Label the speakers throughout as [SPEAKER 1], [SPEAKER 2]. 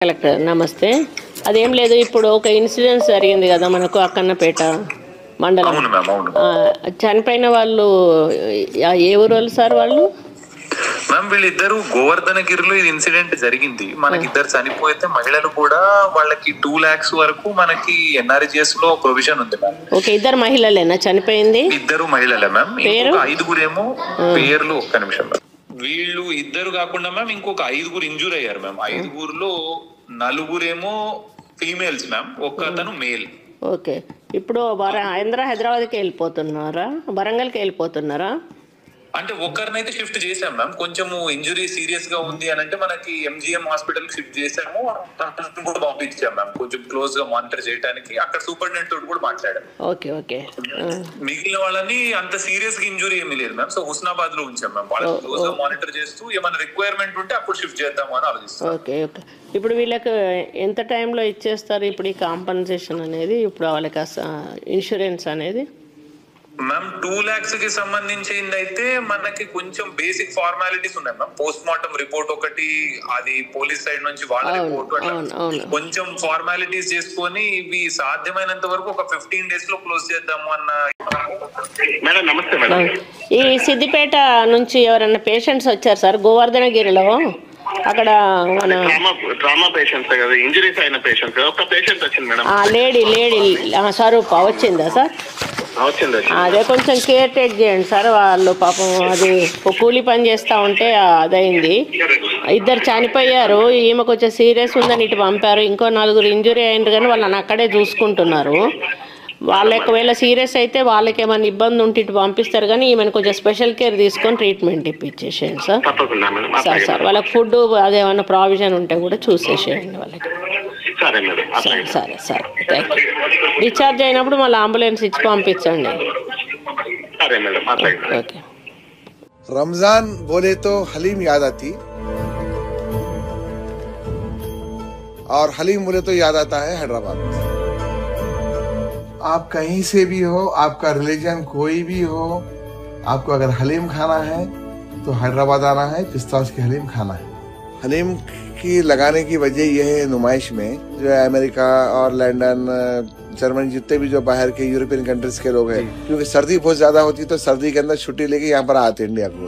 [SPEAKER 1] Collector నమస్తే. అదేం లేదు, ఇప్పుడు ఒక ఇన్సిడెంట్ జరిగింది కదా మనకు అక్కన్నపేట మండలం. చనిపోయిన వాళ్ళు ఏ ఊరు వాళ్ళు సార్? వాళ్ళు
[SPEAKER 2] మ్యామ్ వీళ్ళిద్దరు గోవర్ధనగిరిలో ఇది ఇన్సిడెంట్ జరిగింది. మనకి ఇద్దరు చనిపోతే మహిళలు కూడా వాళ్ళకి 2 lakhs వరకు మనకి ఎన్ఆర్జిఎస్ లో ప్రొవిజన్ ఉంది మ్యామ్.
[SPEAKER 1] ఓకే, ఇద్దరు మహిళలేనా చనిపోయింది?
[SPEAKER 2] ఇద్దరు మహిళలే మ్యామ్.
[SPEAKER 1] పేరు?
[SPEAKER 2] 5గురేమో పేర్లు ఒక్క నిమిషం. వీళ్ళు ఇద్దరు కాకుండా మ్యామ్ ఇంకొక 5గురు ఇంజూర్ అయ్యారు మ్యామ్. 5గురులో 4గురేమో ఫీమేల్స్ మ్యామ్, ఒక్క అతను మేల్.
[SPEAKER 1] ఓకే, ఇప్పుడు హైదరాబాద్కి వెళ్ళిపోతున్నారా, వరంగల్కి వెళ్ళిపోతున్నారా?
[SPEAKER 2] అంటే ఒక్కరినైతే షిఫ్ట్ చేసాం మ్యామ్. కొంచెము ఇంజురీ సీరియస్ గా ఉంది అని అంటే మనకి ఎంజిఎం హాస్పిటల్ కి షిఫ్ట్ చేసాము. కూడా పంపించాం మ్యామ్ కొంచెం క్లోజ్ గా మానిటర్ చేయడానికి. అక్కడ సూపరింటెండెంట్ తోటి కూడా మాట్లాడాం.
[SPEAKER 1] Okay okay.
[SPEAKER 2] మిగిలిన వాళ్ళని అంత సీరియస్ గా ఇంజురీ ఏమీ లేదు మ్యామ్. సో హుస్నాబాద్ లో ఉంచాం మ్యామ్. వాళ్ళని క్లోజ్ గా మానిటర్ చేస్తూ ఏమైనా రిక్వైర్మెంట్ ఉంటే అప్పుడు షిఫ్ట్ చేద్దాము అని ఆలోచిస్తాం.
[SPEAKER 1] Okay okay. ఇప్పుడు వీళ్ళకి ఎంత టైంలో ఇచ్చేస్తారు ఇప్పుడు ఈ కాంపన్సేషన్ అనేది, ఇప్పుడు వాళ్ళకి ఇన్సూరెన్స్ అనేది?
[SPEAKER 2] మ్యామ్ 2 lakhs కి సంబంధించింది అయితే మనకి కొంచెం బేసిక్ ఫార్మాలిటీస్ ఉన్నాయి మ్యామ్. పోస్ట్ మార్టం రిపోర్ట్ ఒకటి, అది పోలీస్ సైడ్ నుంచి వాళ్ళ రిపోర్ట్, కొంచెం ఫార్మాలిటీస్ చేసుకొని ఇవి సాధ్యమైనంత వరకు ఒక 15 days లో క్లోజ్ చేద్దాము అన్న. మేడం నమస్తే మేడం.
[SPEAKER 1] ఈ సిద్దిపేట నుంచి ఎవరన్నా పేషెంట్స్ వచ్చారు సార్ గోవర్ధనగిరిలో? అక్కడ మన
[SPEAKER 2] ట్రామా పేషెంట్స్ కదా, ఇంజరీస్ అయిన పేషెంట్స్. ఒక పేషెంట్ వచ్చింది మేడం,
[SPEAKER 1] లేడీ స్వరూప వచ్చిందా సార్? అదే కొంచెం కేర్ టేక్ చేయండి సార్. వాళ్ళు పాపం అది కూలి పని చేస్తూ ఉంటే అదైంది. ఇద్దరు చనిపోయారు, ఈమె కొంచెం సీరియస్ ఉందని ఇటు పంపారు. ఇంకో 4గురు ఇంజురీ అయినారు, కానీ వాళ్ళని అక్కడే చూసుకుంటున్నారు. వాళ్ళ ఒకవేళ సీరియస్ అయితే వాళ్ళకి ఏమైనా ఇబ్బంది ఉంటే ఇటు పంపిస్తారు, కానీ ఈమెను కొంచెం స్పెషల్ కేర్ తీసుకొని ట్రీట్మెంట్ ఇప్పించేసేయండి సార్. సార్ వాళ్ళకి ఫుడ్ అదేమన్నా ప్రావిజన్ ఉంటే కూడా చూసేసేయండి వాళ్ళకి. సరే సరే సరే, థ్యాంక్ యూ. డిశ్చార్జ్ అయినప్పుడు మళ్ళీ అంబులెన్స్ ఇచ్చి పంపించండి. ఓకే.
[SPEAKER 3] रमजान बोले तो हलीम याद आती, और हलीम बोले तो याद आता है हैदराबाद। आप कहीं से भी हो, आपका रिलीजन कोई भी हो, आपको अगर हलीम खाना है तो हैदराबाद आना है, पिस्ताश की हलीम खाना है। हलीम की लगाने की वजह यह है, नुमाइश में जो है अमेरिका और लंदन, जर्मनी, जितने भी जो बाहर के यूरोपियन कंट्रीज के लोग हैं, क्योंकि सर्दी बहुत ज्यादा होती है तो सर्दी के अंदर छुट्टी लेके यहाँ पर आते इंडिया को।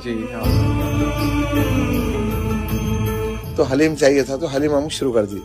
[SPEAKER 3] तो हलीम चाहिए था, तो हलीम हम शुरू कर दी।